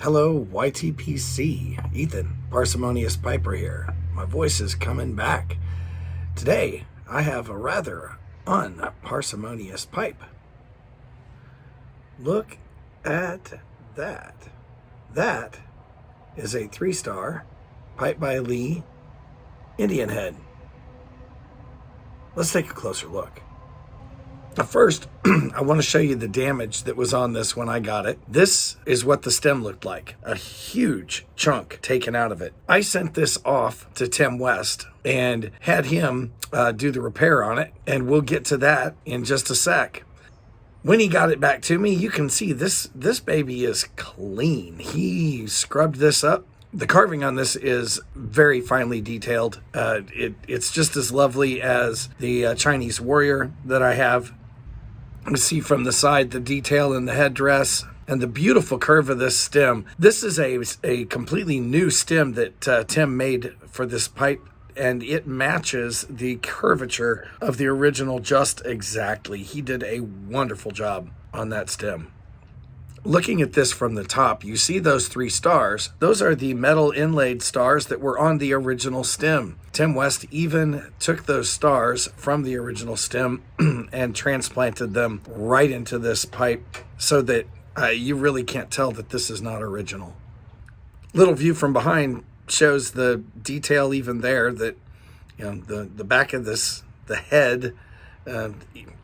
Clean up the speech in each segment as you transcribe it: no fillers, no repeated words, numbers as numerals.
Hello, YTPC. Ethan, Parsimonious Piper here. My voice is coming back. Today, I have a rather unparsimonious pipe. Look at that. That is a 3-star pipe by Lee Indian head. Let's take a closer look. First, I want to show you the damage that was on this when I got it. This is what the stem looked like. A huge chunk taken out of it. I sent this off to Tim West and had him do the repair on it, and we'll get to that in just a sec. When he got it back to me, you can see this baby is clean. He scrubbed this up. The carving on this is very finely detailed. It's just as lovely as the Chinese warrior that I have. You see from the side the detail in the headdress and the beautiful curve of this stem. This is a completely new stem that Tim made for this pipe, and it matches the curvature of the original just exactly. He did a wonderful job on that stem. Looking at this from the top, you see those 3 stars. Those are the metal inlaid stars that were on the original stem. Tim West even took those stars from the original stem and transplanted them right into this pipe so that you really can't tell that this is not original. Little view from behind shows the detail even there, that the back of this, the head,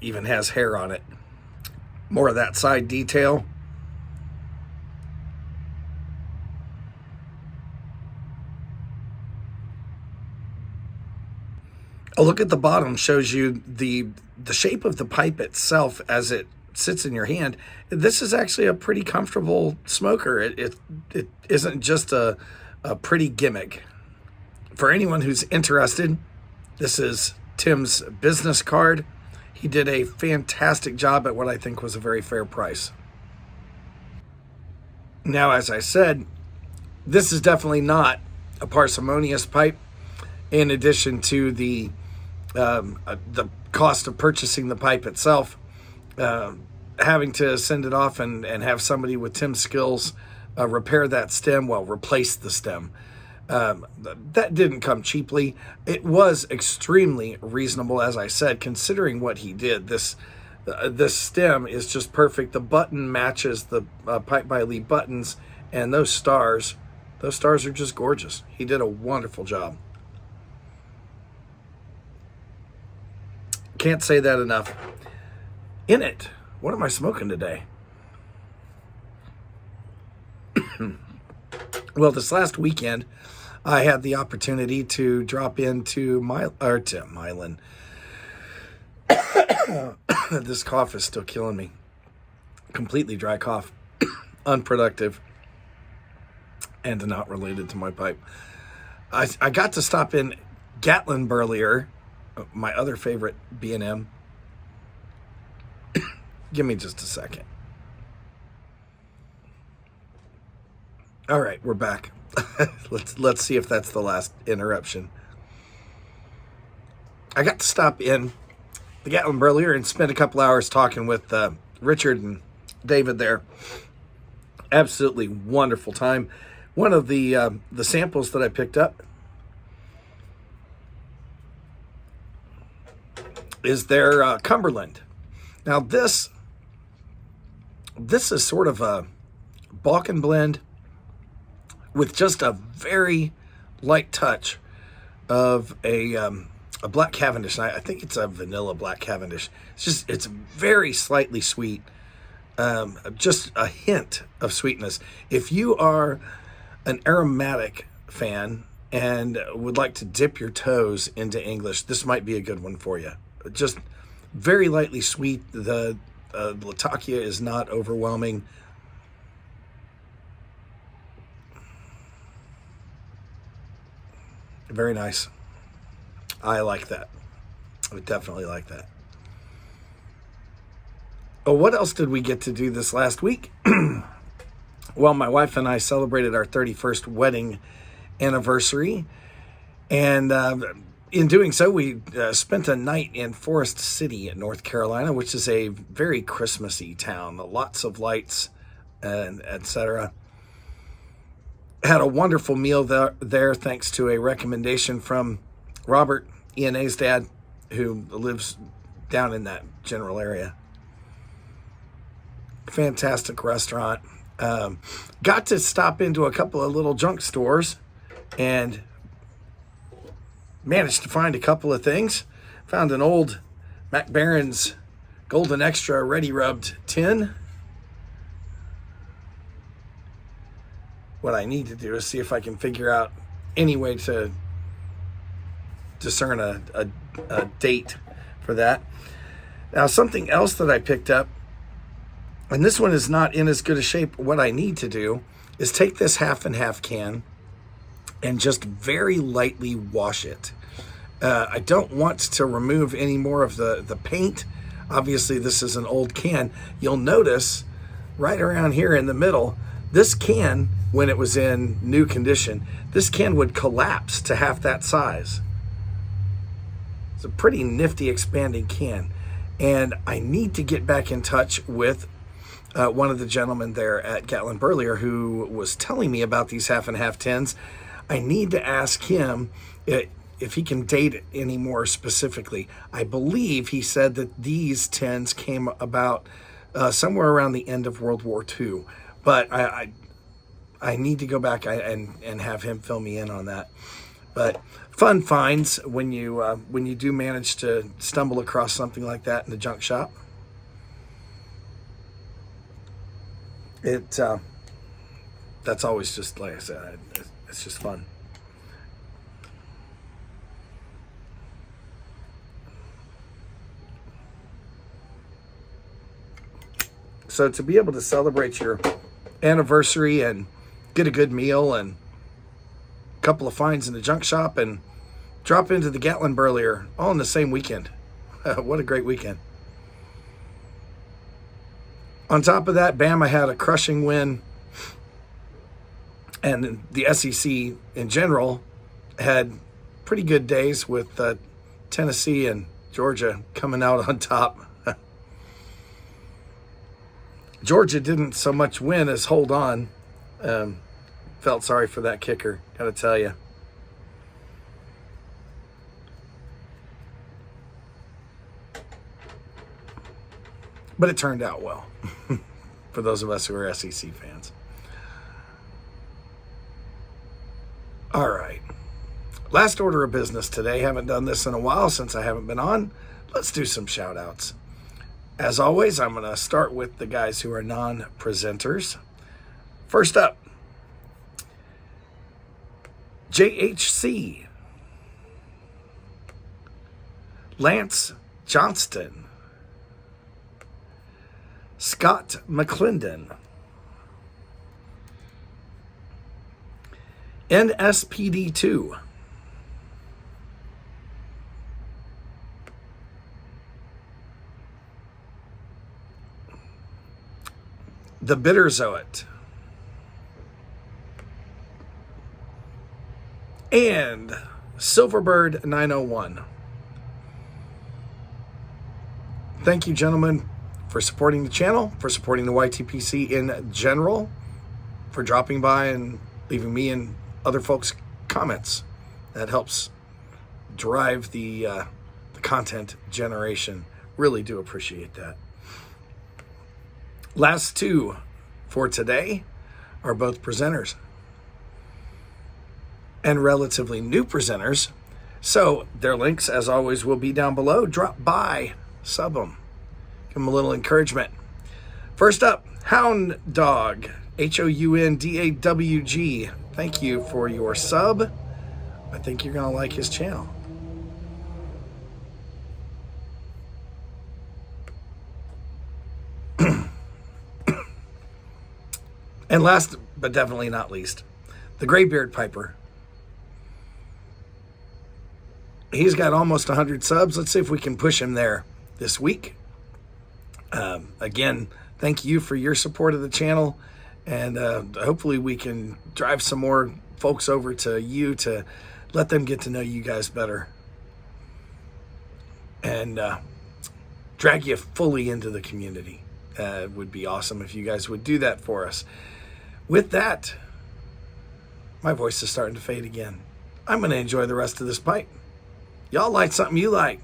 even has hair on it. More of that side detail. A look at the bottom shows you the shape of the pipe itself as it sits in your hand. This is actually a pretty comfortable smoker. It isn't just a pretty gimmick. For anyone who's interested, this is Tim's business card. He did a fantastic job at what I think was a very fair price. Now, as I said, this is definitely not a parsimonious pipe. In addition to the cost of purchasing the pipe itself, having to send it off and have somebody with Tim's skills repair that stem, replace the stem. That didn't come cheaply. It was extremely reasonable, as I said, considering what he did. This stem is just perfect. The button matches the Pipe by Lee buttons, and those stars are just gorgeous. He did a wonderful job. Can't say that enough. In it, what am I smoking today? Well, this last weekend, I had the opportunity to drop into Milan. This cough is still killing me. Completely dry cough. Unproductive. And not related to my pipe. I got to stop in Gatlinburg earlier, my other favorite B&M. Give me just a second. All right, we're back. Let's see if that's the last interruption. I got to stop in the Gatlinburg earlier and spend a couple hours talking with Richard and David there. Absolutely wonderful time. One of the samples that I picked up is their Cumberland. Now this is sort of a Balkan blend with just a very light touch of a black Cavendish. And I think it's a vanilla black Cavendish. It's very slightly sweet. Just a hint of sweetness. If you are an aromatic fan and would like to dip your toes into English, this might be a good one for you. Just very lightly sweet. The Latakia is not overwhelming. Very nice. I like that. I definitely like that. Oh, what else did we get to do this last week? Well, my wife and I celebrated our 31st wedding anniversary. And in doing so, we spent a night in Forest City in North Carolina, which is a very Christmassy town. Lots of lights, and etc. Had a wonderful meal there thanks to a recommendation from Robert, ENA's dad, who lives down in that general area. Fantastic restaurant. Got to stop into a couple of little junk stores and managed to find a couple of things. Found an old Mac Baron's Golden Extra Ready Rubbed tin. What I need to do is see if I can figure out any way to discern a date for that. Now, something else that I picked up, and this one is not in as good a shape. What I need to do is take this half and half can and just very lightly wash it. I don't want to remove any more of the paint. Obviously, this is an old can. You'll notice right around here in the middle, this can, when it was in new condition, this can would collapse to half that size. It's a pretty nifty expanding can. And I need to get back in touch with one of the gentlemen there at Gatlin Burlier who was telling me about these half and half tins. I need to ask him if he can date it any more specifically. I believe he said that these tins came about somewhere around the end of World War II. But I need to go back and have him fill me in on that. But fun finds when you do manage to stumble across something like that in the junk shop. That's always just, like I said, it's just fun. So to be able to celebrate your anniversary and get a good meal and a couple of finds in the junk shop and drop into the Gatlin Burlier all in the same weekend. What a great weekend. On top of that, Bama had a crushing win, and the SEC in general had pretty good days with Tennessee and Georgia coming out on top. Georgia didn't so much win as hold on. Felt sorry for that kicker, gotta tell you. But it turned out well for those of us who are SEC fans. All right. Last order of business today. Haven't done this in a while since I haven't been on. Let's do some shout outs. As always, I'm going to start with the guys who are non-presenters. First up, JHC, Lance Johnston, Scott McClendon, NSPD2, The Bitterzoet, and Silverbird 901. Thank you, gentlemen, for supporting the channel, for supporting the YTPC in general, for dropping by and leaving me and other folks comments. That helps drive the content generation. Really do appreciate that. Last two for today are both presenters and relatively new presenters. So their links, as always, will be down below. Drop by, sub them, give them a little encouragement. First up, HounDawg, HounDawg. Thank you for your sub. I think you're going to like his channel. And last but definitely not least, the Greybeardpiper. He's got almost 100 subs. Let's see if we can push him there this week. Again, thank you for your support of the channel. And hopefully we can drive some more folks over to you to let them get to know you guys better. And drag you fully into the community. It would be awesome if you guys would do that for us. With that, My voice is starting to fade again. I'm going to enjoy the rest of this pipe. Y'all light something you like.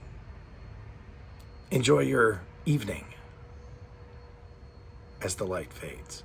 Enjoy your evening as the light fades.